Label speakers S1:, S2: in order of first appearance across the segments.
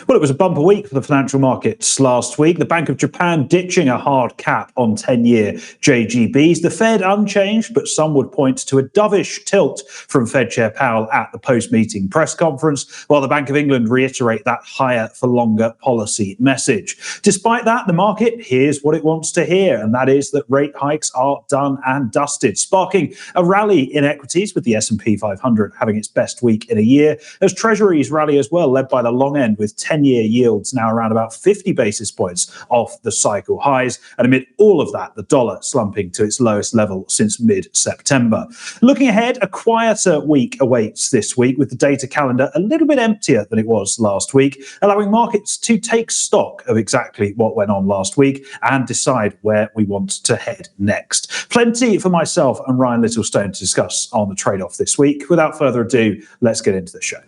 S1: Well, it was a bumper week for the financial markets last week. The Bank of Japan ditching a hard cap on 10-year JGBs. The Fed unchanged, but some would point to a dovish tilt from Fed Chair Powell at the post-meeting press conference, while the Bank of England reiterate that higher for longer policy message. Despite that, the market hears what it wants to hear, and that is that rate hikes are done and dusted, sparking a rally in equities with the S&P 500 having its best week in a year, as Treasuries rally as well, led by the long end with 10-year yields now around about 50 basis points off the cycle highs. And amid all of that, the dollar slumping to its lowest level since mid-September. Looking ahead, a quieter week awaits this week, with the data calendar a little bit emptier than it was last week, allowing markets to take stock of exactly what went on last week and decide where we want to head next. Plenty for myself and Ryan Littlestone to discuss on the trade-off this week. Without further ado, let's get into the show.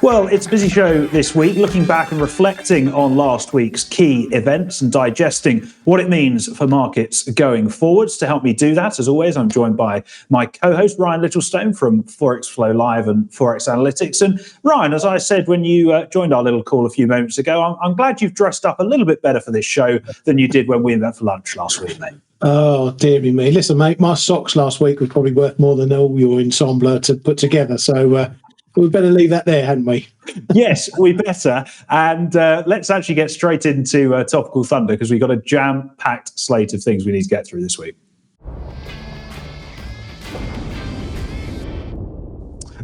S1: Well, it's a busy show this week, looking back and reflecting on last week's key events and digesting what it means for markets going forwards. To help me do that, as always, I'm joined by my co-host, Ryan Littlestone from Forex Flow Live and Forex Analytics. And Ryan, as I said when you joined our little call a few moments ago, I'm glad you've dressed up a little bit better for this show than you did when we went for lunch last week, mate.
S2: Oh, dear me. Listen, mate, my socks last week were probably worth more than all your ensemble to put together. So, we better leave that there, hadn't we?
S1: Yes, we better. And let's actually get straight into Topical Thunder, because we've got a jam-packed slate of things we need to get through this week.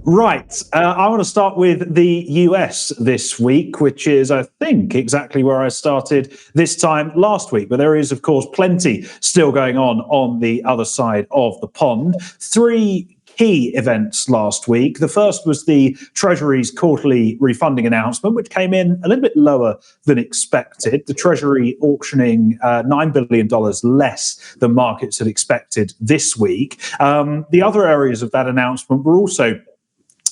S1: Right. I want to start with the US this week, which is, I think, exactly where I started this time last week. But there is, of course, plenty still going on the other side of the pond. Three key events last week. The first was the Treasury's quarterly refunding announcement, which came in a little bit lower than expected. The Treasury auctioning $9 billion less than markets had expected this week. The other areas of that announcement were also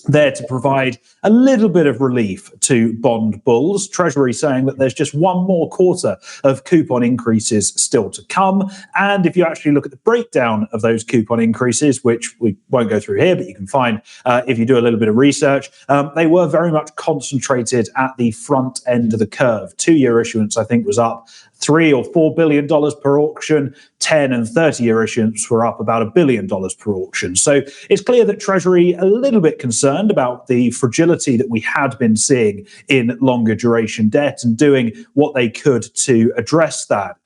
S1: there to provide a little bit of relief to bond bulls. Treasury saying that there's just one more quarter of coupon increases still to come. And if you actually look at the breakdown of those coupon increases, which we won't go through here, but you can find if you do a little bit of research, they were very much concentrated at the front end of the curve. 2-year issuance, I think, was up $3 or $4 billion per auction. 10 and 30-year issuance were up about $1 billion per auction. So it's clear that Treasury a little bit concerned about the fragility that we had been seeing in longer duration debt and doing what they could to address that.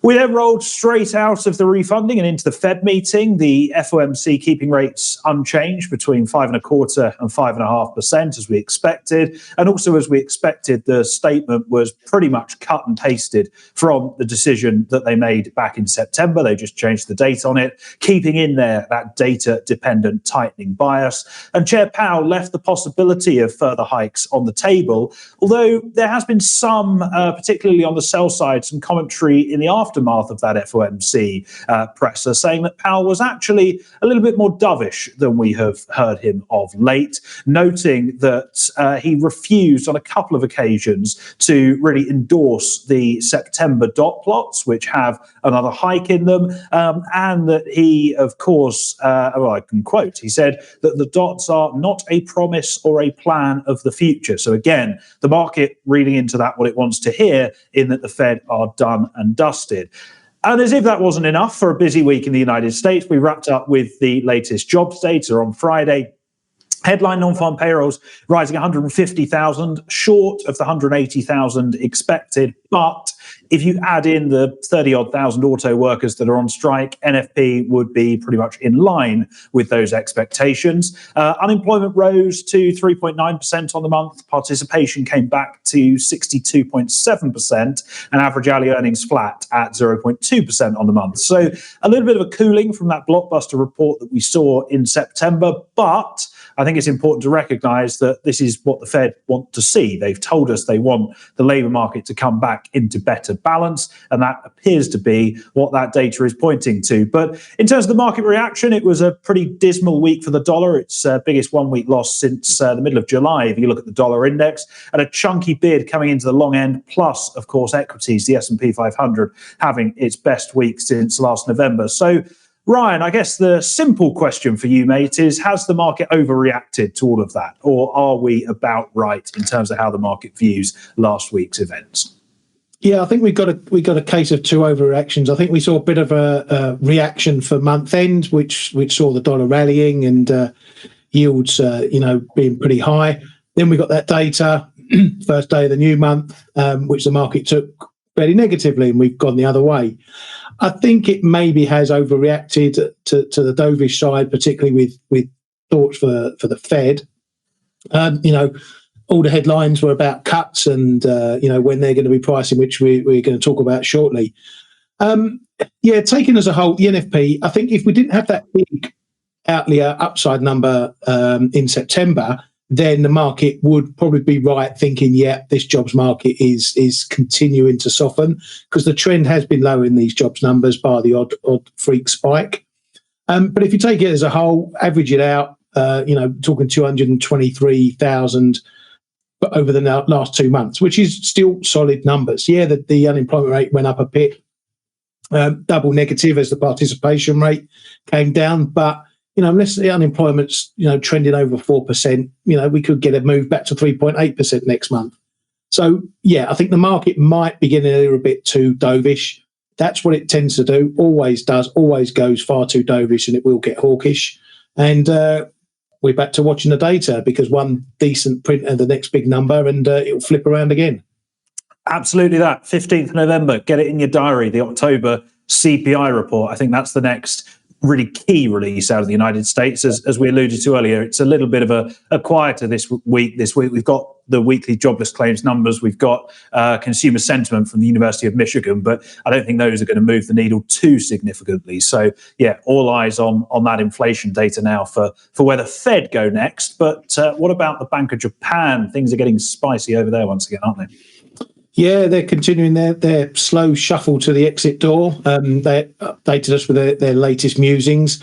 S1: We then rolled straight out of the refunding and into the Fed meeting. The FOMC keeping rates unchanged between 5.25% and 5.5%, as we expected. And also, as we expected, the statement was pretty much cut and pasted from the decision that they made back in September. They just changed the date on it, keeping in there that data-dependent tightening bias. And Chair Powell left the possibility of further hikes on the table, although there has been some, particularly on the sell side, some commentary in the aftermath of that FOMC presser, saying that Powell was actually a little bit more dovish than we have heard him of late, noting that he refused on a couple of occasions to really endorse the September dot plots, which have another hike in them, and that he, of course, well, I can quote, he said that the dots are not a promise or a plan of the future. So again, the market reading into that what it wants to hear, in that the Fed are done and dusted. And as if that wasn't enough for a busy week in the United States, we wrapped up with the latest jobs data on Friday. Headline non-farm payrolls rising 150,000, short of the 180,000 expected. But if you add in the 30-odd thousand auto workers that are on strike, NFP would be pretty much in line with those expectations. Unemployment rose to 3.9% on the month. Participation came back to 62.7%, and average hourly earnings flat at 0.2% on the month. So a little bit of a cooling from that blockbuster report that we saw in September, but I think it's important to recognise that this is what the Fed want to see. They've told us they want the labour market to come back into better better balance, and that appears to be what that data is pointing to. But in terms of the market reaction, it was a pretty dismal week for the dollar. Its biggest one-week loss since the middle of July, if you look at the dollar index, and a chunky bid coming into the long end, plus, of course, equities, the S&P 500, having its best week since last November. So, Ryan, I guess the simple question for you, mate, is has the market overreacted to all of that? Or are we about right in terms of how the market views last week's events?
S2: Yeah, I think we got a case of two overreactions. I think we saw a bit of a reaction for month end, which saw the dollar rallying and yields, being pretty high. Then we got that data, first day of the new month, which the market took fairly negatively, and we've gone the other way. I think it maybe has overreacted to the dovish side, particularly with thoughts for the Fed. All the headlines were about cuts and when they're going to be pricing, which we're going to talk about shortly. Taken as a whole, the NFP, I think if we didn't have that big outlier upside number in September, then the market would probably be right thinking, this jobs market is continuing to soften, because the trend has been low in these jobs numbers, bar the odd freak spike. But if you take it as a whole, average it out, talking 223,000 over the last 2 months, which is still solid numbers. Yeah, the unemployment rate went up a bit, double negative as the participation rate came down, but unless the unemployment's, trending over 4%, we could get a move back to 3.8% next month. So, I think the market might be getting a little bit too dovish. That's what it tends to do, always does, always goes far too dovish, and it will get hawkish. And we're back to watching the data, because one decent print and the next big number, and it'll flip around again.
S1: Absolutely that. 15th November, get it in your diary, the October CPI report. I think that's the next really key release out of the United States. As we alluded to earlier, it's a little bit of a quieter this week. We've got the weekly jobless claims numbers. We've got consumer sentiment from the University of Michigan, but I don't think those are going to move the needle too significantly. So, all eyes on that inflation data now for where the Fed go next. But what about the Bank of Japan? Things are getting spicy over there once again, aren't they?
S2: Yeah, they're continuing their slow shuffle to the exit door. They updated us with their latest musings,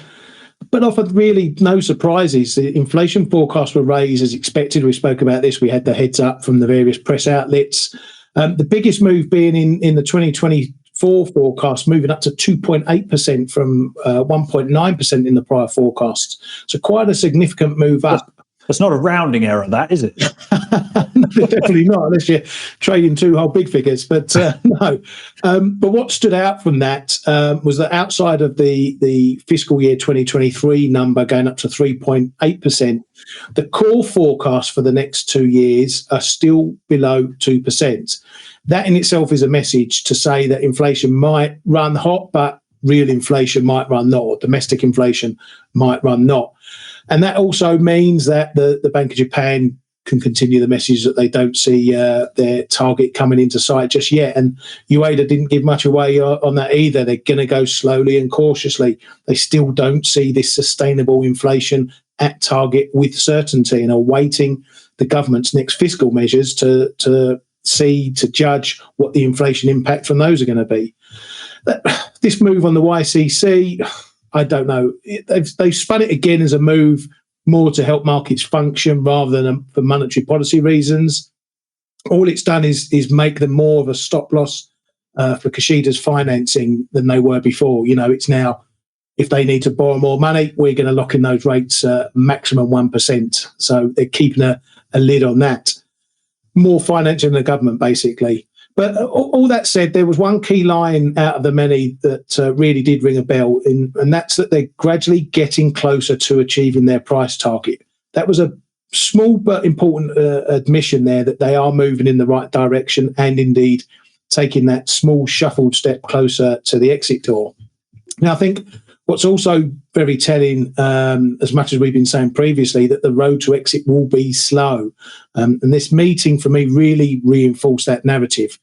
S2: but offered really no surprises. The inflation forecasts were raised as expected. We spoke about this. We had the heads up from the various press outlets. The biggest move being in the 2024 forecast, moving up to 2.8% from 1.9% in the prior forecasts. So quite a significant move up.
S1: It's not a rounding error, that, is it?
S2: Definitely not, unless you're trading two whole big figures. But no. But what stood out from that was that outside of the fiscal year 2023 number going up to 3.8%, the core forecast for the next 2 years are still below 2%. That in itself is a message to say that inflation might run hot, but real inflation might run not, or domestic inflation might run not. And that also means that the Bank of Japan can continue the message that they don't see their target coming into sight just yet. And UADA didn't give much away on that either. They're going to go slowly and cautiously. They still don't see this sustainable inflation at target with certainty, and are awaiting the government's next fiscal measures to judge what the inflation impact from those are going to be. This move on the YCC, I don't know. They've spun it again as a move more to help markets function rather than for monetary policy reasons. All it's done is make them more of a stop loss for Kishida's financing than they were before. It's now, if they need to borrow more money, we're going to lock in those rates maximum 1%. So they're keeping a lid on that. More financing than the government, basically. But all that said, there was one key line out of the many that really did ring a bell, and that's that they're gradually getting closer to achieving their price target. That was a small but important admission there that they are moving in the right direction, and indeed taking that small shuffled step closer to the exit door. Now, I think what's also very telling, as much as we've been saying previously, that the road to exit will be slow. And this meeting, for me, really reinforced that narrative.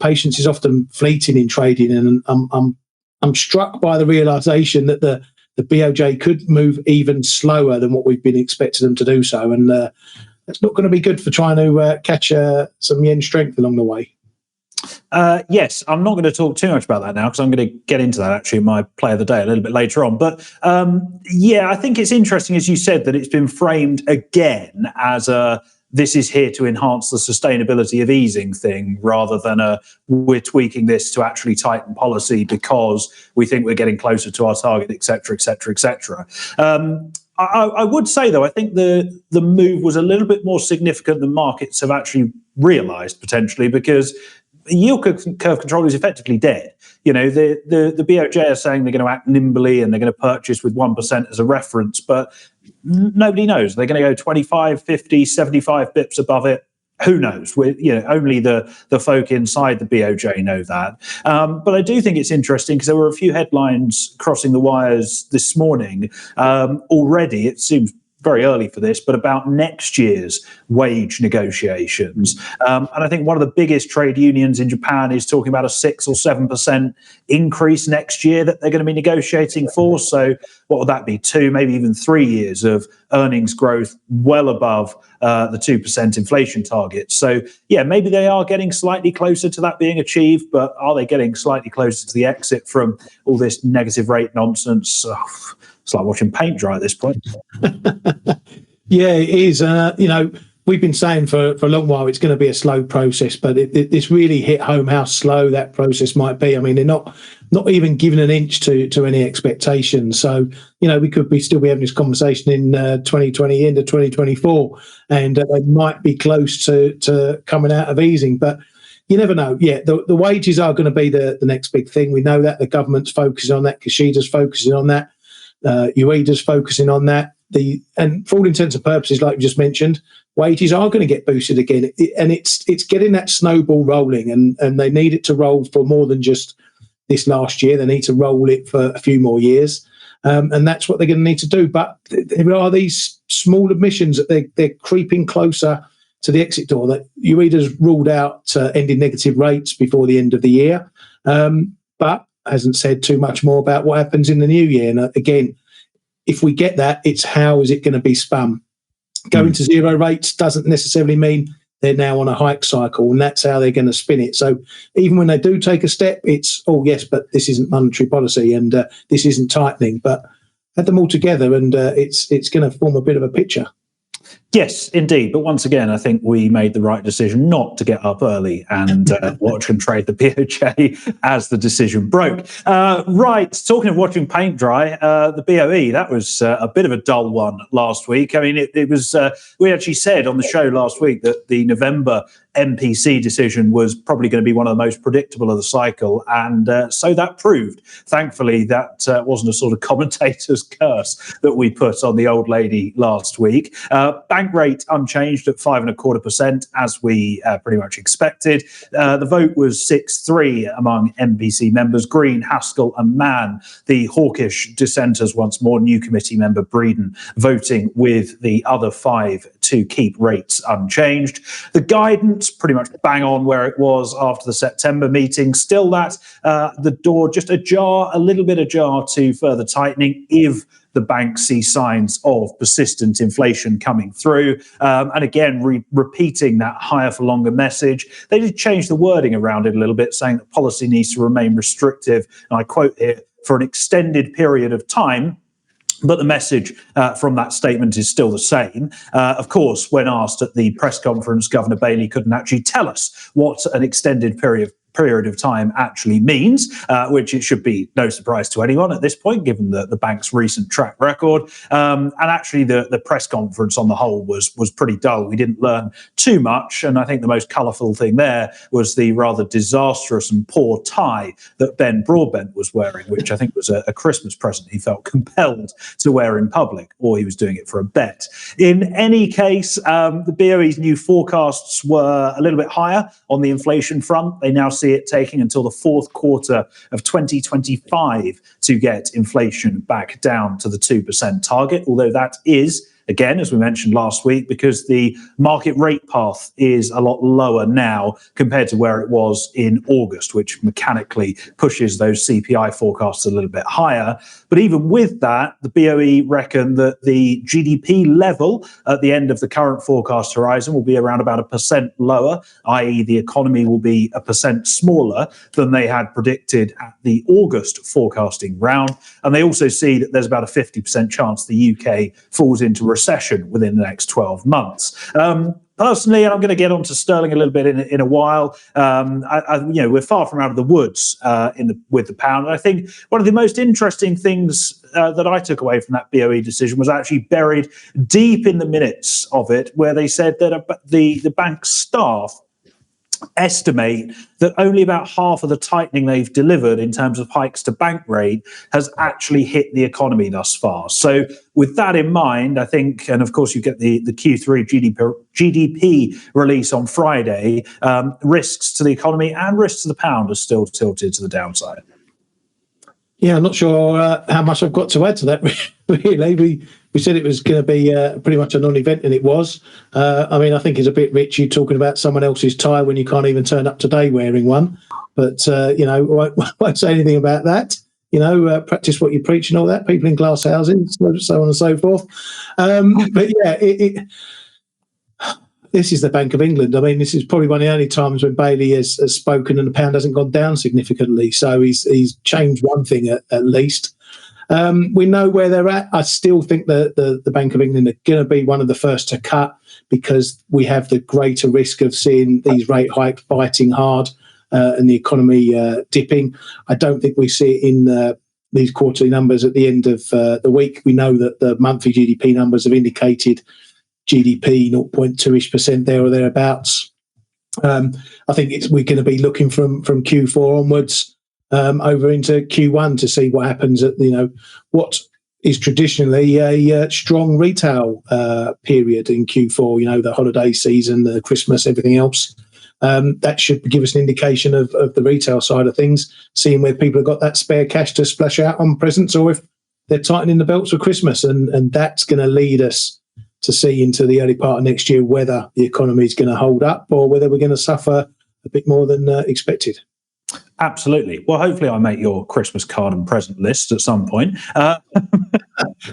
S2: Patience is often fleeting in trading, and I'm struck by the realisation that the BOJ could move even slower than what we've been expecting them to do so. And it's not going to be good for trying to catch some yen strength along the way.
S1: Yes, I'm not going to talk too much about that now because I'm going to get into that actually in my play of the day a little bit later on. But I think it's interesting, as you said, that it's been framed again as this is here to enhance the sustainability of easing thing rather than we're tweaking this to actually tighten policy because we think we're getting closer to our target, et cetera, et cetera, et cetera. I would say, though, I think the move was a little bit more significant than markets have actually realised potentially, because yield curve control is effectively dead. You know, the BOJ are saying they're going to act nimbly and they're going to purchase with 1% as a reference, but nobody knows. They're going to go 25, 50, 75 bips above it. Who knows? Only the folk inside the BOJ know that. But I do think it's interesting because there were a few headlines crossing the wires this morning already. It seems very early for this, but about next year's wage negotiations. And I think one of the biggest trade unions in Japan is talking about a 6 or 7% increase next year that they're going to be negotiating for. So what would that be? 2, maybe even 3 years of earnings growth well above the 2% inflation target. So yeah, maybe they are getting slightly closer to that being achieved, but are they getting slightly closer to the exit from all this negative rate nonsense? It's like watching paint dry at this point.
S2: Yeah, it is. We've been saying for a long while it's going to be a slow process, but it's really hit home how slow that process might be. I mean, they're not even giving an inch to any expectations. So, we could still be having this conversation in 2020, into 2024, and they might be close to coming out of easing. But you never know. Yeah, the wages are going to be the next big thing. We know that the government's focusing on that. Kishida's focusing on that. UEDA's focusing on that. And for all intents and purposes, like you just mentioned, wages are going to get boosted again, and it's getting that snowball rolling, and they need it to roll for more than just this last year. They need to roll it for a few more years, and that's what they're going to need to do. But there are these small admissions that they're creeping closer to the exit door. That UEDA's ruled out ending negative rates before the end of the year, but hasn't said too much more about what happens in the new year. And again, if we get that, it's how is it going to be spun? Going to zero rates doesn't necessarily mean they're now on a hike cycle, and that's how they're going to spin it. So even when they do take a step, it's, oh, yes, but this isn't monetary policy and this isn't tightening. But add them all together and it's going to form a bit of a picture.
S1: Yes, indeed. But once again, I think we made the right decision not to get up early and watch and trade the BOJ as the decision broke. Right, talking of watching paint dry, the BOE, that was a bit of a dull one last week. I mean, it was, we actually said on the show last week that the November MPC decision was probably going to be one of the most predictable of the cycle, and so that proved. Thankfully, that wasn't a sort of commentator's curse that we put on the old lady last week. Bank rate unchanged at 5.25%, as we pretty much expected. The vote was 6-3 among MPC members: Green, Haskell and Mann. The hawkish dissenters once more, new committee member Breeden voting with the other 5 to keep rates unchanged. The guidance pretty much bang on where it was after the September meeting. Still that the door just a little bit ajar to further tightening if the bank see signs of persistent inflation coming through. And again, repeating that higher for longer message. They did change the wording around it a little bit, saying that policy needs to remain restrictive, and I quote here, for an extended period of time. But the message from that statement is still the same. Of course, when asked at the press conference, Governor Bailey couldn't actually tell us what an extended period of time actually means, which it should be no surprise to anyone at this point, given the bank's recent track record. And actually, the press conference on the whole was pretty dull. We didn't learn too much, and I think the most colourful thing there was the rather disastrous and poor tie that Ben Broadbent was wearing, which I think was a Christmas present he felt compelled to wear in public, or he was doing it for a bet. In any case, the BOE's new forecasts were a little bit higher on the inflation front. They now see it taking until the fourth quarter of 2025 to get inflation back down to the 2% target, although that is again, as we mentioned last week, because the market rate path is a lot lower now compared to where it was in August, which mechanically pushes those CPI forecasts a little bit higher. But even with that, the BOE reckon that the GDP level at the end of the current forecast horizon will be around about 1% lower, i.e. the economy will be 1% smaller than they had predicted at the August forecasting round. And they also see that there's about a 50% chance the UK falls into recession within the next 12 months. Personally, and I'm going to get onto sterling a little bit in a while. We're far from out of the woods with the pound. And I think one of the most interesting things that I took away from that BOE decision was actually buried deep in the minutes of it, where they said that the bank staff estimate that only about half of the tightening they've delivered in terms of hikes to bank rate has actually hit the economy thus far. So with that in mind, I think, and of course you get the Q3 GDP release on Friday, risks to the economy and risks to the pound are still tilted to the downside.
S2: Yeah, I'm not sure how much I've got to add to that, really. We said it was going to be pretty much a non-event, and it was. I think it's a bit rich you talking about someone else's tie when you can't even turn up today wearing one. But, I won't say anything about that. Practice what you preach and all that. People in glass houses, so on and so forth. But, yeah, this is the Bank of England. I mean, this is probably one of the only times when Bailey has spoken and the pound hasn't gone down significantly. So he's changed one thing at least. We know where they're at. I still think that the Bank of England are going to be one of the first to cut because we have the greater risk of seeing these rate hikes biting hard and the economy dipping. I don't think we see it in these quarterly numbers at the end of the week. We know that the monthly GDP numbers have indicated GDP 0.2% there or thereabouts. I think we're going to be looking from Q4 onwards over into Q1 to see what happens at what is traditionally a strong retail period in Q4. The holiday season, the Christmas, everything else. That should give us an indication of the retail side of things, seeing where people have got that spare cash to splash out on presents or if they're tightening the belts for Christmas. And that's going to lead us to see into the early part of next year whether the economy is going to hold up or whether we're going to suffer a bit more than expected.
S1: Absolutely. Well, hopefully I make your Christmas card and present list at some point.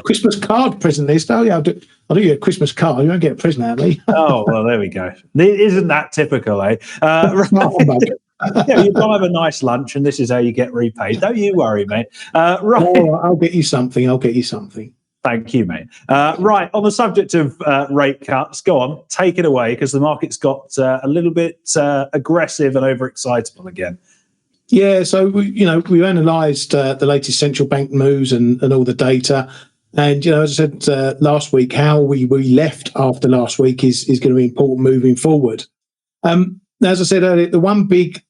S2: Christmas card present list? Oh, yeah, I'll do you a Christmas card. You won't get a present out of me.
S1: Oh, well, there we go. Isn't that typical, eh? You buy a nice lunch and this is how you get repaid. Don't you worry, mate. Right.
S2: Oh, I'll get you something.
S1: Thank you, mate. Right, on the subject of rate cuts, go on, take it away, because the market's got a little bit aggressive and overexcitable again.
S2: Yeah, so we analysed the latest central bank moves and all the data. And, as I said last week, how we left after last week is going to be important moving forward. As I said earlier, the one big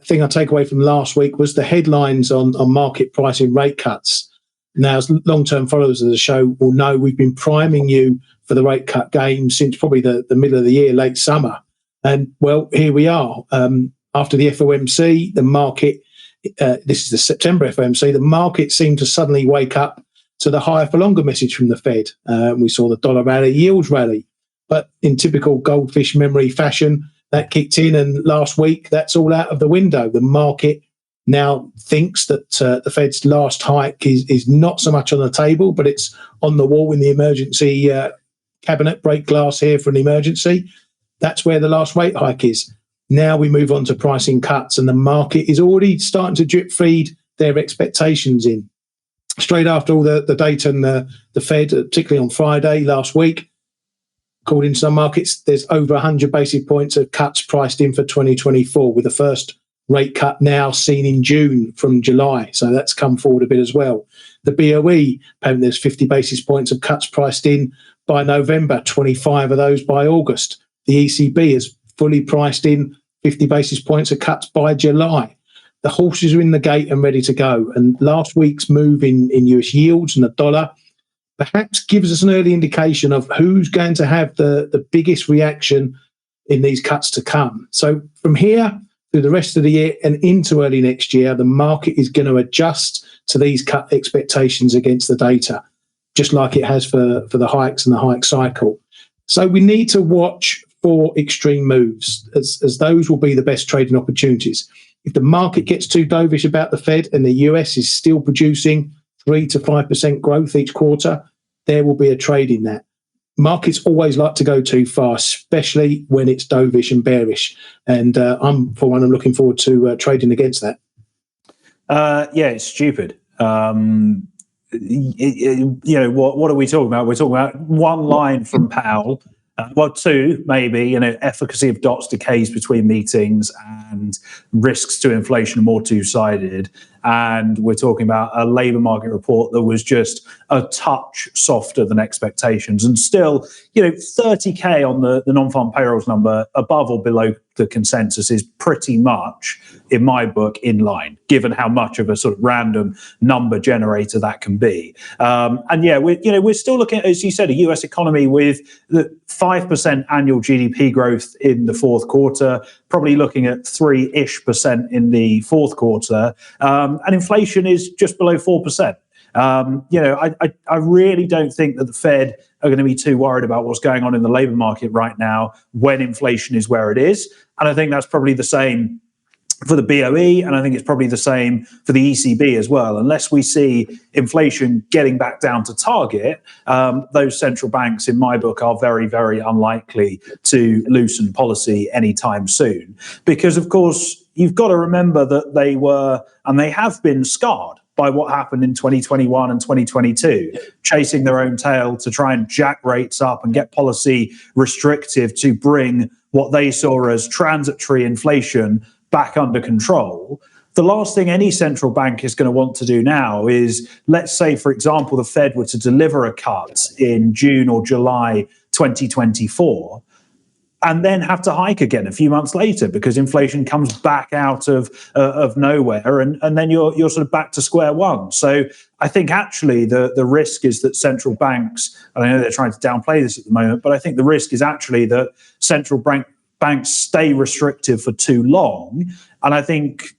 S2: thing I take away from last week was the headlines on market pricing rate cuts. Now, as long-term followers of the show will know, we've been priming you for the rate cut game since probably the middle of the year, late summer. And, well, here we are. After the FOMC, the market, this is the September FOMC, the market seemed to suddenly wake up to the higher for longer message from the Fed. We saw the dollar rally, yields rally. But in typical goldfish memory fashion, that kicked in. And last week, that's all out of the window. The market now thinks that the Fed's last hike is not so much on the table, but it's on the wall in the emergency cabinet, break glass here for an emergency. That's where the last rate hike is. Now we move on to pricing cuts, and the market is already starting to drip feed their expectations in. Straight after all the data and the Fed, particularly on Friday last week, according to some markets, there's over 100 basis points of cuts priced in for 2024, with the first rate cut now seen in June from July. So that's come forward a bit as well. The BOE, apparently there's 50 basis points of cuts priced in by November, 25 of those by August. The ECB has fully priced in 50 basis points of cuts by July. The horses are in the gate and ready to go. And last week's move in US yields and the dollar perhaps gives us an early indication of who's going to have the biggest reaction in these cuts to come. So from here through the rest of the year and into early next year, the market is going to adjust to these cut expectations against the data. just like it has for the hikes and the hike cycle. So we need to watch for extreme moves, as those will be the best trading opportunities. If the market gets too dovish about the Fed and the US is still producing 3 to 5% growth each quarter, there will be a trade in that. Markets always like to go too far, especially when it's dovish and bearish. And I'm looking forward to trading against that.
S1: Yeah, it's stupid. What are we talking about? We're talking about one line from Powell. Two, maybe, efficacy of dots decays between meetings and risks to inflation are more two-sided. And we're talking about a labour market report that was just a touch softer than expectations. And still, 30K on the non-farm payrolls number above or below the consensus is pretty much, in my book, in line, given how much of a sort of random number generator that can be. We're still looking at, as you said, a US economy with the 5% annual GDP growth in the fourth quarter, probably looking at 3-ish% in the fourth quarter. And inflation is just below 4%. I really don't think that the Fed are going to be too worried about what's going on in the labour market right now when inflation is where it is. And I think that's probably the same for the BOE, and I think it's probably the same for the ECB as well. Unless we see inflation getting back down to target, those central banks, in my book, are very, very unlikely to loosen policy anytime soon. Because, of course, you've got to remember that they were, and they have been, scarred by what happened in 2021 and 2022, chasing their own tail to try and jack rates up and get policy restrictive to bring what they saw as transitory inflation back under control. The last thing any central bank is going to want to do now is, let's say, for example, the Fed were to deliver a cut in June or July 2024, and then have to hike again a few months later because inflation comes back out of nowhere, and then you're sort of back to square one. So I think actually the risk is that central banks, and I know they're trying to downplay this at the moment, but I think the risk is actually that central banks stay restrictive for too long. And I think,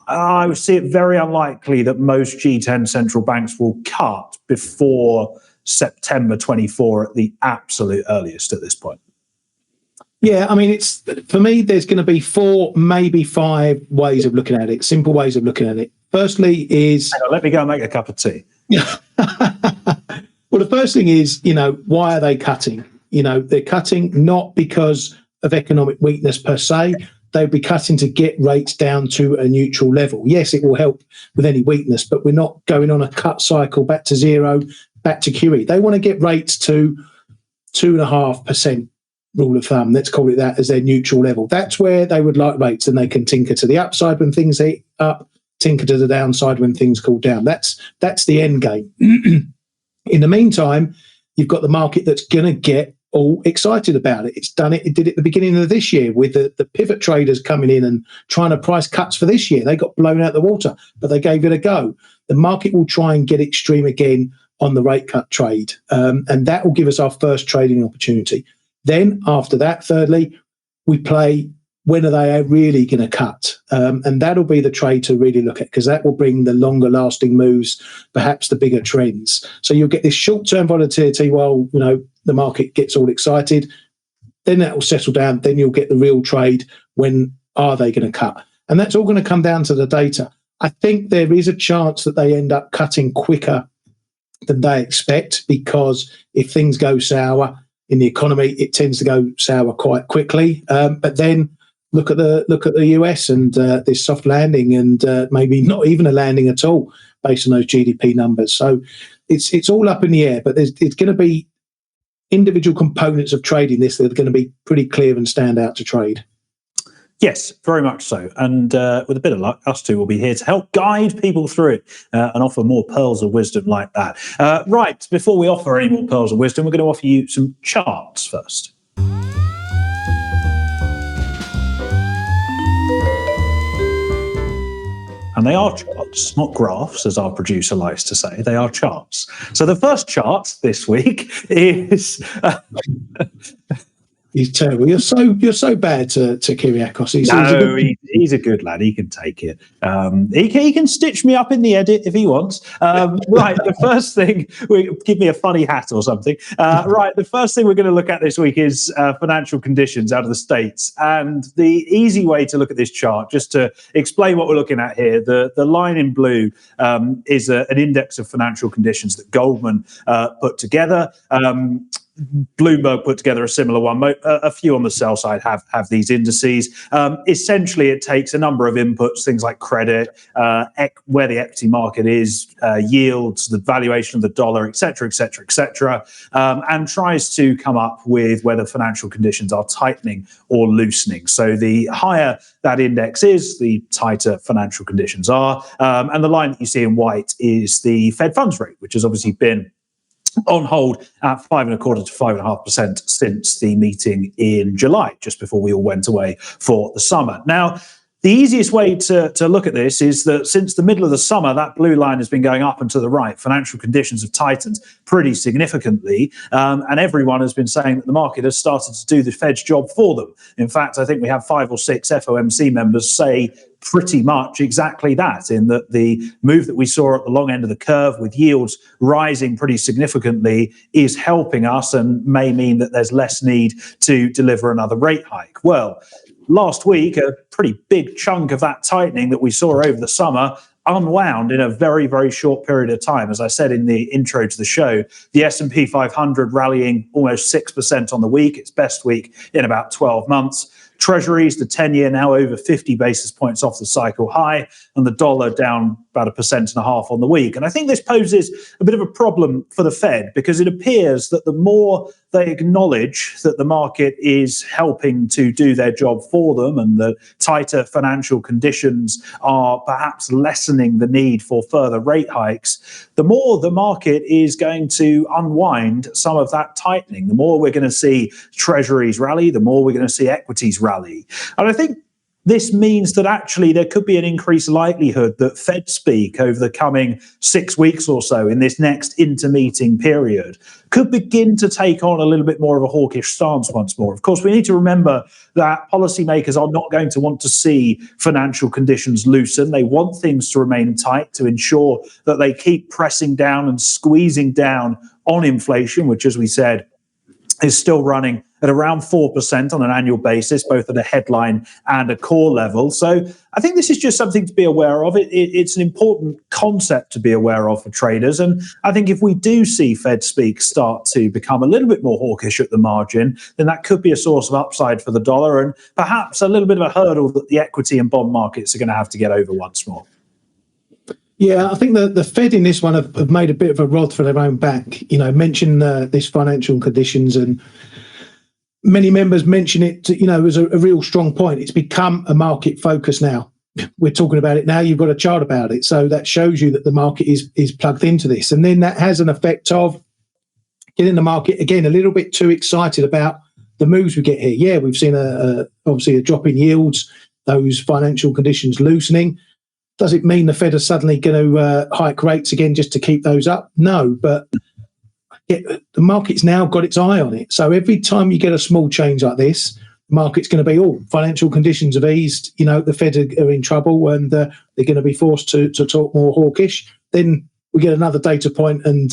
S1: I would see it very unlikely that most G10 central banks will cut before September 24 at the absolute earliest at this point.
S2: Yeah, I mean, for me, there's going to be 4, maybe 5 ways of looking at it, simple ways of looking at it. Firstly is...
S1: Hang on, let me go and make a cup of tea.
S2: Well, the first thing is, why are they cutting? They're cutting not because of economic weakness per se. They'll be cutting to get rates down to a neutral level. Yes, it will help with any weakness, but we're not going on a cut cycle back to zero, back to QE. They want to get rates to 2.5% rule of thumb. Let's call it that, as their neutral level. That's where they would like rates, and they can tinker to the upside when things heat up, tinker to the downside when things cool down. That's the end game. In the meantime, you've got the market that's going to get all excited about it. It's done it. It did it at the beginning of this year with the pivot traders coming in and trying to price cuts for this year. They got blown out of the water, but they gave it a go. The market will try and get extreme again on the rate cut trade, and that will give us our first trading opportunity. Then after that, thirdly, we play, when are they really going to cut? And that'll be the trade to really look at, because that will bring the longer lasting moves, perhaps the bigger trends. So you'll get this short-term volatility while, the market gets all excited. Then that will settle down. Then you'll get the real trade. When are they going to cut? And that's all going to come down to the data. I think there is a chance that they end up cutting quicker than they expect, because if things go sour in the economy, it tends to go sour quite quickly. But then look at the US and this soft landing, and maybe not even a landing at all based on those GDP numbers. So it's all up in the air. But it's going to be individual components of trading this that are going to be pretty clear and stand out to trade.
S1: Yes, very much so. And with a bit of luck, us two will be here to help guide people through it and offer more pearls of wisdom like that. Right, before we offer any more pearls of wisdom, we're going to offer you some charts first. And they are charts, not graphs, as our producer likes to say. They are charts. So the first chart this week is...
S2: He's terrible. You're so bad to Kyriakos.
S1: He's a good lad. He can take it. He can stitch me up in the edit if he wants. Right, the first thing, give me a funny hat or something. Right, the first thing we're going to look at this week is financial conditions out of the States. And the easy way to look at this chart, just to explain what we're looking at here, the line in blue is an index of financial conditions that Goldman put together. Bloomberg put together a similar one. A few on the sell side have these indices. Essentially, it takes a number of inputs, things like credit, where the equity market is, yields, the valuation of the dollar, et cetera, and tries to come up with whether financial conditions are tightening or loosening. So the higher that index is, the tighter financial conditions are. And the line that you see in white is the Fed funds rate, which has obviously been on hold at 5.25% to 5.5% since the meeting in July, just before we all went away for the summer. Now, the easiest way to look at this is that since the middle of the summer, that blue line has been going up and to the right. Financial conditions have tightened pretty significantly, and everyone has been saying that the market has started to do the Fed's job for them. In fact, I think we have 5 or 6 FOMC members say pretty much exactly that, in that the move that we saw at the long end of the curve with yields rising pretty significantly is helping us and may mean that there's less need to deliver another rate hike. Well, last week, a pretty big chunk of that tightening that we saw over the summer unwound in a very, very short period of time. As I said in the intro to the show, the S&P 500 rallying almost 6% on the week, its best week in about 12 months. Treasuries, the 10-year now over 50 basis points off the cycle high, and the dollar down about 1.5% on the week. And I think this poses a bit of a problem for the Fed, because it appears that the more they acknowledge that the market is helping to do their job for them and the tighter financial conditions are perhaps lessening the need for further rate hikes, the more the market is going to unwind some of that tightening. The more we're going to see treasuries rally, the more we're going to see equities rally. And I think this means that actually there could be an increased likelihood that Fed speak over the coming 6 weeks or so in this next intermeeting period could begin to take on a little bit more of a hawkish stance once more. Of course, we need to remember that policymakers are not going to want to see financial conditions loosen. They want things to remain tight to ensure that they keep pressing down and squeezing down on inflation, which, as we said, is still running at around 4% on an annual basis, both at a headline and a core level. So I think this is just something to be aware of. It's an important concept to be aware of for traders. And I think if we do see Fed speak start to become a little bit more hawkish at the margin, then that could be a source of upside for the dollar and perhaps a little bit of a hurdle that the equity and bond markets are going to have to get over once more.
S2: Yeah, I think the Fed in this one have made a bit of a rod for their own back. You know, mention this financial conditions, and many members mention it, as a real strong point. It's become a market focus now. We're talking about it now. You've got a chart about it. So that shows you that the market is plugged into this. And then that has an effect of getting the market, again, a little bit too excited about the moves we get here. Yeah, we've seen obviously a drop in yields, those financial conditions loosening. Does it mean the Fed are suddenly going to hike rates again just to keep those up? No, but the market's now got its eye on it. So every time you get a small change like this, the market's going to be, financial conditions have eased, the Fed are in trouble and they're going to be forced to talk more hawkish. Then we get another data point and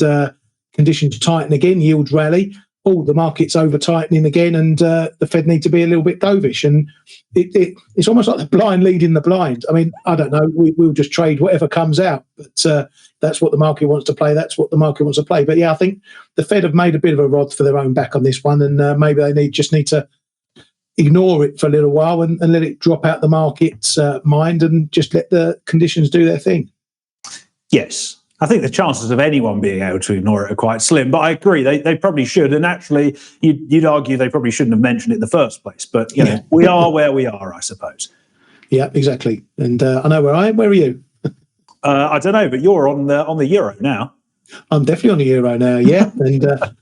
S2: conditions tighten again, yields rally. The market's over-tightening again and the Fed need to be a little bit dovish. And it's almost like the blind leading the blind. I mean, I don't know. We'll just trade whatever comes out. But that's what the market wants to play. That's what the market wants to play. But, yeah, I think the Fed have made a bit of a rod for their own back on this one. And maybe they just need to ignore it for a little while and let it drop out the market's mind and just let the conditions do their thing.
S1: Yes. I think the chances of anyone being able to ignore it are quite slim, but I agree, they probably should. And actually, you'd argue they probably shouldn't have mentioned it in the first place. But, we are where we are, I suppose.
S2: Yeah, exactly. And I know where I am. Where are you?
S1: I don't know, but you're on the euro now.
S2: I'm definitely on the euro now, yeah. And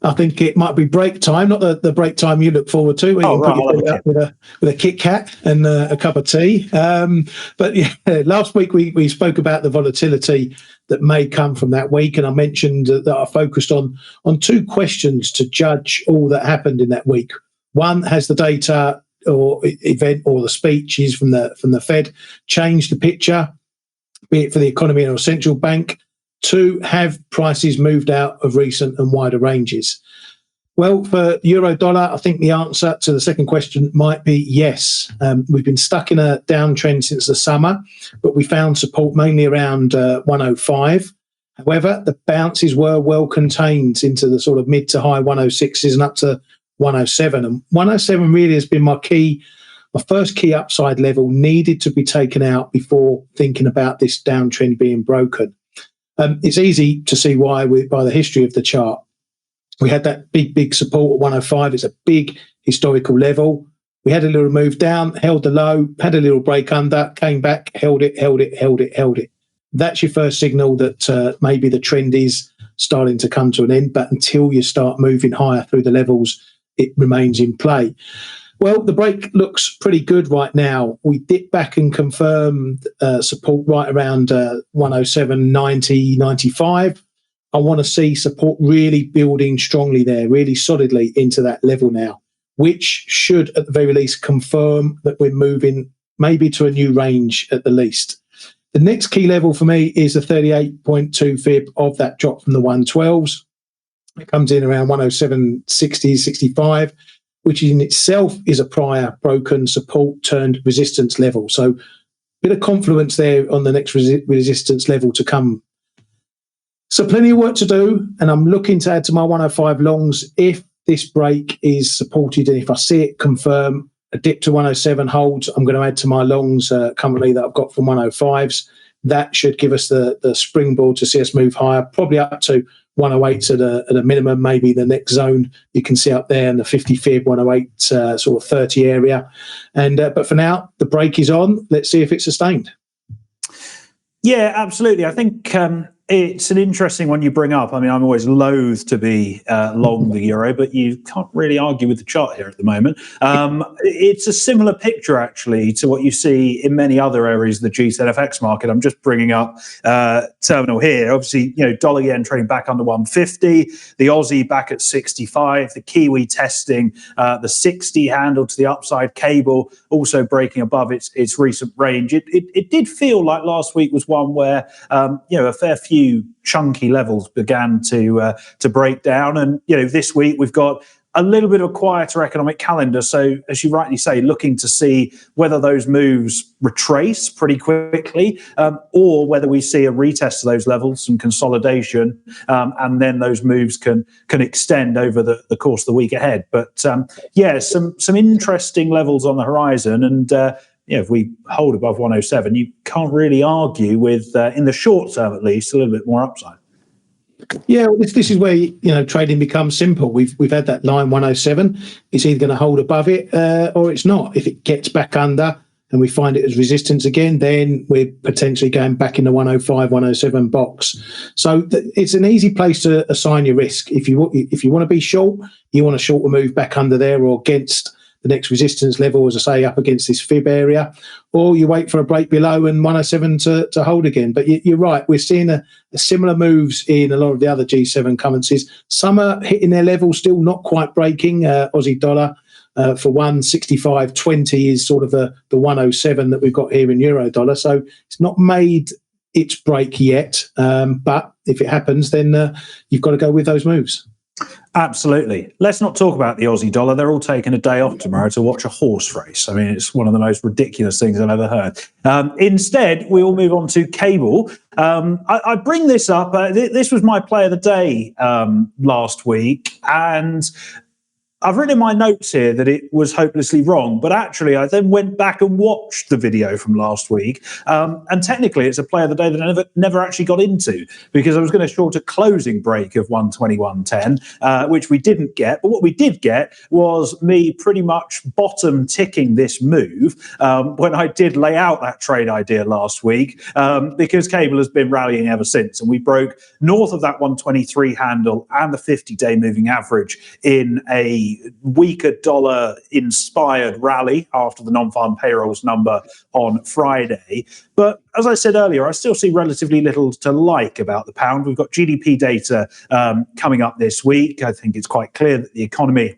S2: I think it might be break time, not the break time you look forward to. With a Kit Kat and a cup of tea. But yeah, last week we spoke about the volatility that may come from that week, and I mentioned that I focused on 2 questions to judge all that happened in that week. One, has the data or event or the speeches from the Fed changed the picture, be it for the economy or a central bank? Two, have prices moved out of recent and wider ranges? Well, for euro dollar, I think the answer to the second question might be yes. We've been stuck in a downtrend since the summer, but we found support mainly around 105. However, the bounces were well contained into the sort of mid to high 106s and up to 107. And 107 really has been my first key upside level, needed to be taken out before thinking about this downtrend being broken. It's easy to see why by the history of the chart. We had that big support at 105. It's a big historical level. We had a little move down, held the low, had a little break under, came back, held it. That's your first signal that maybe the trend is starting to come to an end. But until you start moving higher through the levels, it remains in play. Well, the break looks pretty good right now. We dip back and confirm support right around 107.90, 95. I want to see support really building strongly there, really solidly into that level now, which should at the very least confirm that we're moving maybe to a new range at the least. The next key level for me is the 38.2 fib of that drop from the 112s. It comes in around 107.60, 65, which in itself is a prior broken support turned resistance level. So a bit of confluence there on the next resistance level to come. So plenty of work to do, and I'm looking to add to my 105 longs if this break is supported, and if I see it confirm a dip to 107 holds, I'm going to add to my longs currently that I've got from 105s. That should give us the springboard to see us move higher, probably up to 108 at a minimum, maybe the next zone you can see up there in the 50 fib, 108 sort of 30 area. And but for now, the break is on. Let's see if it's sustained.
S1: Yeah, absolutely. I think it's an interesting one you bring up. I mean, I'm always loath to be long the euro, but you can't really argue with the chart here at the moment. It's a similar picture, actually, to what you see in many other areas of the GZFX market. I'm just bringing up terminal here. Obviously, dollar yen trading back under 150, the Aussie back at 65, the Kiwi testing the 60 handle to the upside, cable also breaking above its recent range. It did feel like last week was one where a fair few chunky levels began to break down, and this week we've got a little bit of a quieter economic calendar. So, as you rightly say, looking to see whether those moves retrace pretty quickly, or whether we see a retest of those levels, some consolidation, and then those moves can extend over the course of the week ahead. But some interesting levels on the horizon, and if we hold above 107, you can't really argue with, in the short term at least, a little bit more upside.
S2: Yeah, well, this is where trading becomes simple. We've had that line 107. It's either going to hold above it or it's not. If it gets back under and we find it as resistance again, then we're potentially going back in the 105, 107 box. So it's an easy place to assign your risk. If you want to be short, you want to short a move back under there or against the next resistance level, as I say, up against this fib area, or you wait for a break below and 107 to hold again. But you're right, we're seeing a similar moves in a lot of the other G7 currencies. Some are hitting their level, still not quite breaking. Aussie dollar for 165.20 is sort of the 107 that we've got here in euro dollar. So it's not made its break yet, but if it happens, then you've got to go with those moves.
S1: Absolutely. Let's not talk about the Aussie dollar. They're all taking a day off tomorrow to watch a horse race. I mean, it's one of the most ridiculous things I've ever heard. Instead, we will move on to cable. I bring this up. This was my play of the day last week, and I've written in my notes here that it was hopelessly wrong, but actually I then went back and watched the video from last week, and technically it's a play of the day that I never actually got into, because I was going to short a closing break of 121.10, which we didn't get. But what we did get was me pretty much bottom ticking this move when I did lay out that trade idea last week, because cable has been rallying ever since, and we broke north of that 123 handle and the 50-day moving average in a weaker dollar inspired rally after the non-farm payrolls number on Friday. But as I said earlier, I still see relatively little to like about the pound. We've got GDP data coming up this week. I think it's quite clear that the economy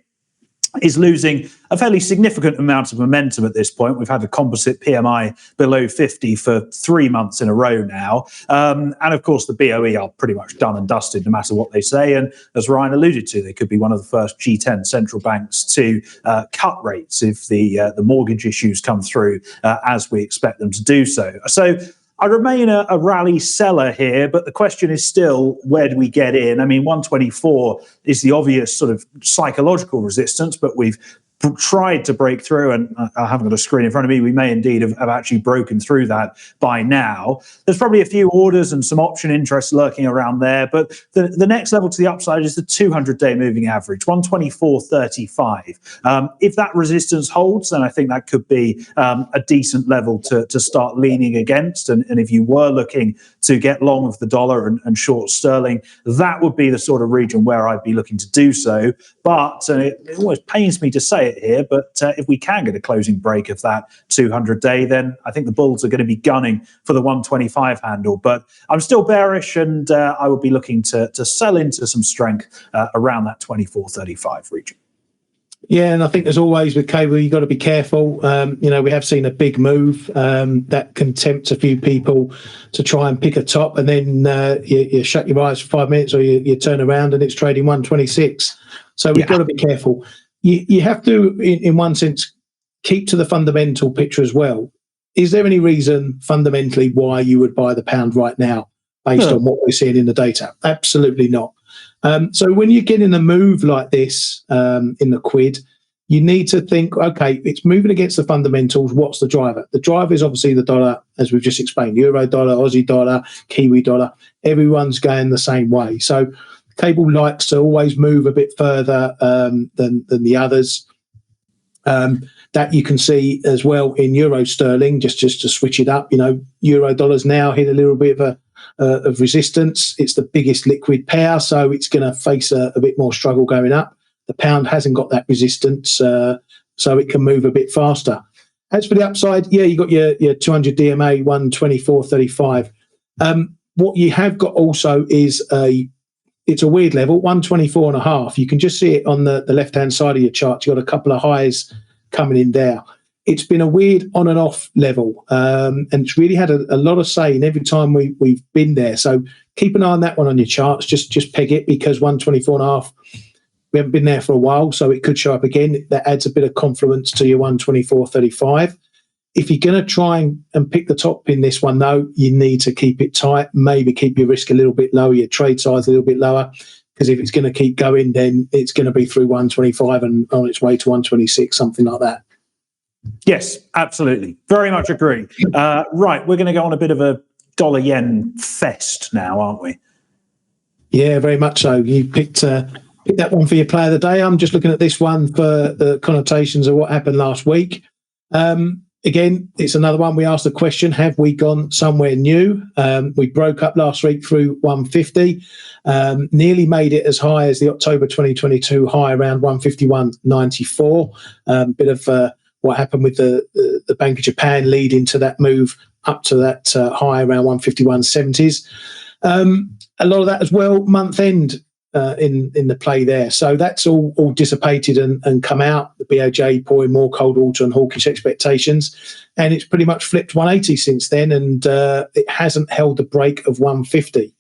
S1: is losing a fairly significant amount of momentum at this point. We've had a composite PMI below 50 for 3 months in a row now. And of course, the BOE are pretty much done and dusted no matter what they say. And as Ryan alluded to, they could be one of the first G10 central banks to cut rates if the mortgage issues come through as we expect them to do so. So I remain a rally seller here, but the question is still, where do we get in? I mean, 124 is the obvious sort of psychological resistance, but we've tried to break through, and I haven't got a screen in front of me. We may indeed have actually broken through that by now. There's probably a few orders and some option interest lurking around there, but the next level to the upside is the 200-day moving average, 124.35. If that resistance holds, then I think that could be a decent level to start leaning against. And if you were looking to get long of the dollar and short sterling, that would be the sort of region where I'd be looking to do so. But it always pains me to say it here, but if we can get a closing break of that 200-day, then I think the bulls are going to be gunning for the 125 handle. But I'm still bearish, and I would be looking to sell into some strength around that 24.35 region.
S2: Yeah, and I think as always with cable, you've got to be careful. We have seen a big move that can tempt a few people to try and pick a top, and then you shut your eyes for 5 minutes, or you turn around and it's trading 126. So we've got to be careful. You have to, in one sense, keep to the fundamental picture as well. Is there any reason fundamentally why you would buy the pound right now based on what we're seeing in the data? Absolutely not. So when you get in a move like this in the quid, you need to think, okay, it's moving against the fundamentals. What's the driver? The driver is obviously the dollar, as we've just explained, euro dollar, Aussie dollar, Kiwi dollar. Everyone's going the same way. So cable likes to always move a bit further than the others. That you can see as well in euro sterling, just to switch it up. Euro dollars now hit a little bit of resistance. It's the biggest liquid pair, so it's going to face a bit more struggle going up. The pound hasn't got that resistance, so it can move a bit faster. As for the upside, yeah, you got your 200 DMA 124.35. What you have got also is it's a weird level, 124.5. You can just see it on the left-hand side of your chart. You've got a couple of highs coming in there. It's been a weird on and off level, and it's really had a lot of say in every time we've been there. So keep an eye on that one on your charts. Just peg it, because 124.5, we haven't been there for a while, so it could show up again. That adds a bit of confluence to your 124.35. If you're going to try and pick the top in this one, though, you need to keep it tight. Maybe keep your risk a little bit lower, your trade size a little bit lower, because if it's going to keep going, then it's going to be through 125 and on its way to 126, something like that.
S1: Yes, absolutely. Very much agree. Right, we're going to go on a bit of a dollar yen fest now, aren't we? Yeah,
S2: very much so. You picked that one for your play of the day. I'm just looking at this one for the connotations of what happened last week. Again, it's another one. We asked the question, have we gone somewhere new? We broke up last week through 150, nearly made it as high as the October 2022 high around 151.94. Bit of what happened with the Bank of Japan leading to that move up to that high around 151.70s. A lot of that as well, month end in the play there. So that's all dissipated and come out. The BOJ more cold water and hawkish expectations. And it's pretty much flipped 180 since then, and it hasn't held the break of 150.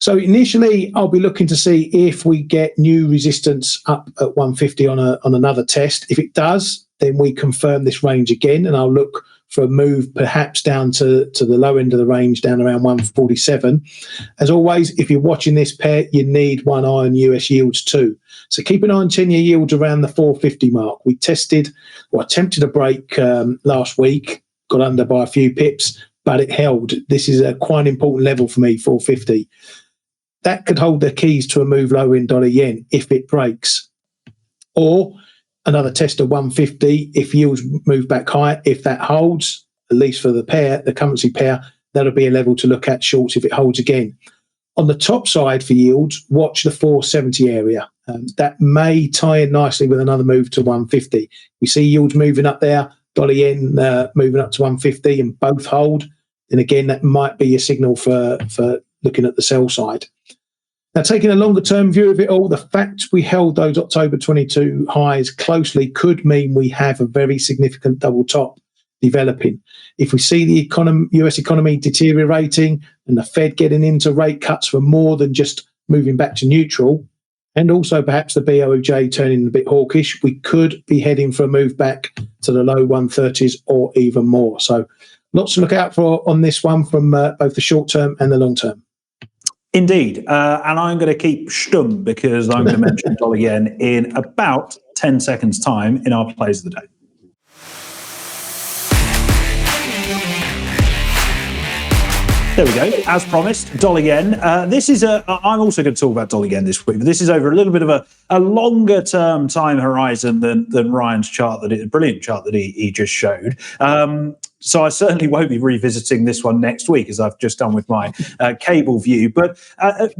S2: So initially, I'll be looking to see if we get new resistance up at 150 on another test. If it does, then we confirm this range again, and I'll look for a move perhaps down to the low end of the range, down around 147. As always, if you're watching this pair, you need one eye on US yields too. So keep an eye on 10-year yields around the 450 mark. We attempted a break last week, got under by a few pips, but it held. This is quite an important level for me, 450. That could hold the keys to a move lower in dollar yen if it breaks. Or another test of 150 if yields move back higher. If that holds, at least for the pair, the currency pair, that'll be a level to look at shorts if it holds again. On the top side for yields, watch the 470 area. That may tie in nicely with another move to 150. We see yields moving up there, dollar yen moving up to 150, and both hold. And again, that might be a signal for looking at the sell side. Now, taking a longer term view of it all, the fact we held those October 22 highs closely could mean we have a very significant double top developing. If we see the US economy deteriorating and the Fed getting into rate cuts for more than just moving back to neutral, and also perhaps the BOJ turning a bit hawkish, we could be heading for a move back to the low 130s or even more. So lots to look out for on this one from both the short term and the long term.
S1: Indeed. And I'm going to keep stum because I'm going to mention dollar yen in about 10 seconds' time in our plays of the day. There we go. As promised, dollar yen. I'm also going to talk about dollar yen this week, but this is over a little bit of a longer term time horizon than Ryan's chart, brilliant chart that he just showed. So I certainly won't be revisiting this one next week, as I've just done with my cable view. But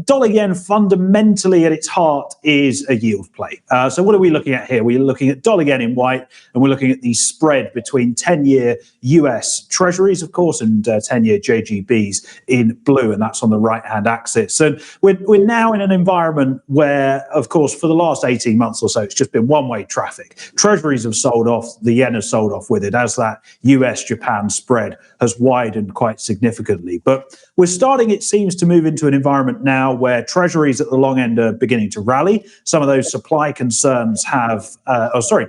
S1: dollar yen fundamentally at its heart is a yield play. So what are we looking at here? We're looking at dollar yen in white, and we're looking at the spread between 10-year US Treasuries, of course, and 10-year JGBs in blue, and that's on the right-hand axis. So we're now in an environment where, of course, for the last 18 months or so, it's just been one-way traffic. Treasuries have sold off, the yen has sold off with it, as that US-Japan spread has widened quite significantly. But we're starting, it seems, to move into an environment now where treasuries at the long end are beginning to rally. Some of those supply concerns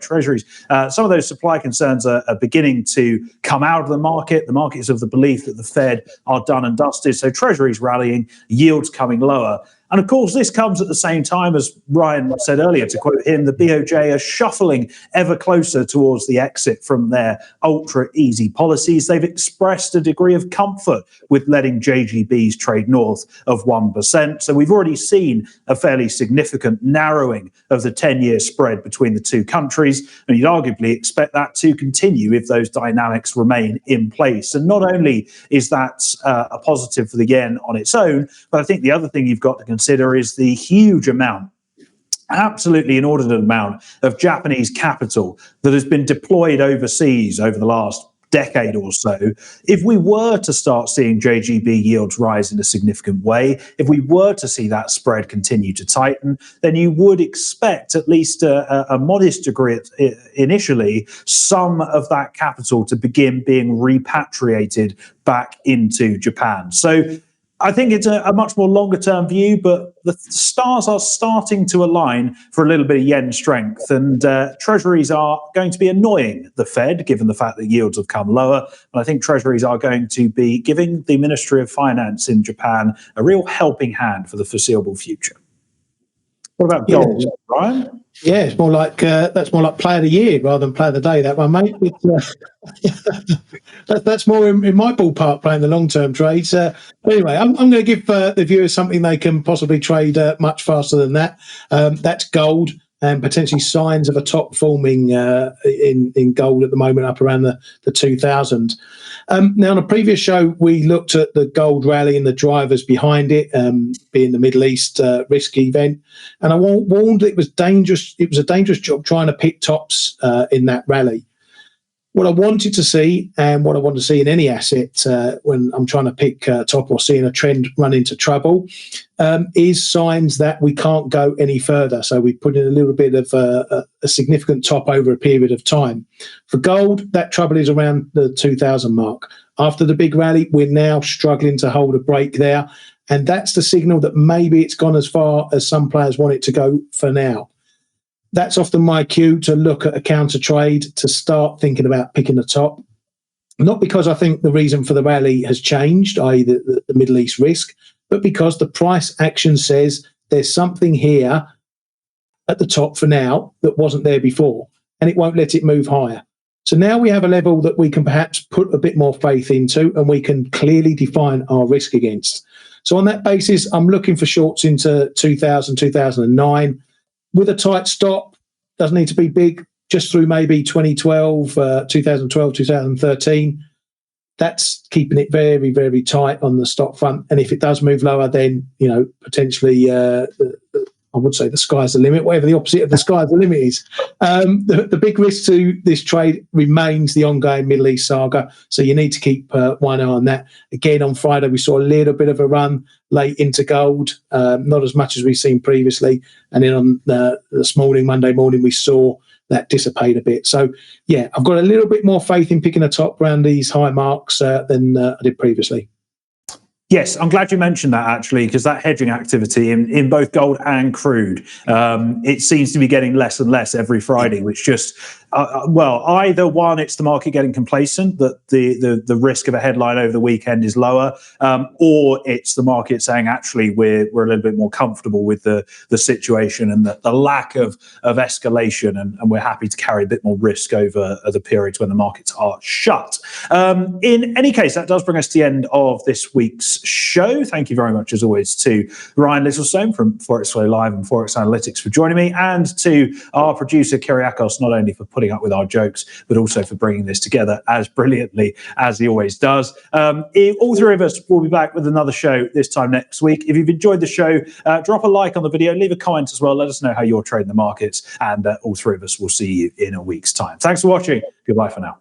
S1: treasuries, some of those supply concerns are beginning to come out of the market. The market is of the belief that the Fed are done and dusted. So treasuries rallying, yields coming lower. And of course, this comes at the same time, as Ryan said earlier, to quote him, the BOJ are shuffling ever closer towards the exit from their ultra easy policies. They've expressed a degree of comfort with letting JGBs trade north of 1%. So we've already seen a fairly significant narrowing of the 10-year spread between the two countries. And you'd arguably expect that to continue if those dynamics remain in place. And not only is that a positive for the yen on its own, but I think the other thing you've got to consider is the huge amount, absolutely inordinate amount of Japanese capital that has been deployed overseas over the last decade or so. If we were to start seeing JGB yields rise in a significant way, if we were to see that spread continue to tighten, then you would expect at least a modest degree initially, some of that capital to begin being repatriated back into Japan. So I think it's a much more longer term view, but the stars are starting to align for a little bit of yen strength, and treasuries are going to be annoying the Fed, given the fact that yields have come lower. And I think treasuries are going to be giving the Ministry of Finance in Japan a real helping hand for the foreseeable future. What about gold, Brian?
S2: Yeah, it's more like that's more like play of the year rather than play of the day. That one, mate. That's more in my ballpark, playing the long-term trades. Anyway, I'm going to give the viewers something they can possibly trade much faster than that. That's gold, and potentially signs of a top forming in gold at the moment, up around the 2000. Now, on a previous show, we looked at the gold rally and the drivers behind it, being the Middle East risk event, and I warned it was dangerous. It was a dangerous job trying to pick tops in that rally. What I wanted to see, and what I want to see in any asset when I'm trying to pick top or seeing a trend run into trouble, is signs that we can't go any further. So we put in a little bit of a significant top over a period of time. For gold, that trouble is around the 2000 mark. After the big rally, we're now struggling to hold a break there. And that's the signal that maybe it's gone as far as some players want it to go for now. That's often my cue to look at a counter trade, to start thinking about picking the top. Not because I think the reason for the rally has changed, i.e. the Middle East risk, but because the price action says there's something here at the top for now that wasn't there before, and it won't let it move higher. So now we have a level that we can perhaps put a bit more faith into, and we can clearly define our risk against. So on that basis, I'm looking for shorts into 2000, 2009. With a tight stop, doesn't need to be big, just through maybe 2012, 2012, 2013. That's keeping it very, very tight on the stock front. And if it does move lower, then, potentially I would say the sky's the limit, whatever the opposite of the sky's the limit is. The big risk to this trade remains the ongoing Middle East saga. So you need to keep one eye on that. Again, on Friday, we saw a little bit of a run late into gold, not as much as we've seen previously. And then on this morning, Monday morning, we saw that dissipate a bit. So, yeah, I've got a little bit more faith in picking a top around these high marks than I did previously.
S1: Yes, I'm glad you mentioned that, actually, because that hedging activity in both gold and crude, it seems to be getting less and less every Friday, which just, either one, it's the market getting complacent, that the risk of a headline over the weekend is lower, or it's the market saying, actually, we're a little bit more comfortable with the situation and the lack of escalation, and we're happy to carry a bit more risk over the periods when the markets are shut. In any case, that does bring us to the end of this week's show. Thank you very much, as always, to Ryan Littlestone from Forex Flow Live and Forex Analytics for joining me, and to our producer Kyriakos, not only for putting up with our jokes, but also for bringing this together as brilliantly as he always does. All three of us will be back with another show this time next week. If you've enjoyed the show, drop a like on the video, leave a comment as well. Let us know how you're trading the markets, and all three of us will see you in a week's time. Thanks for watching. Goodbye for now.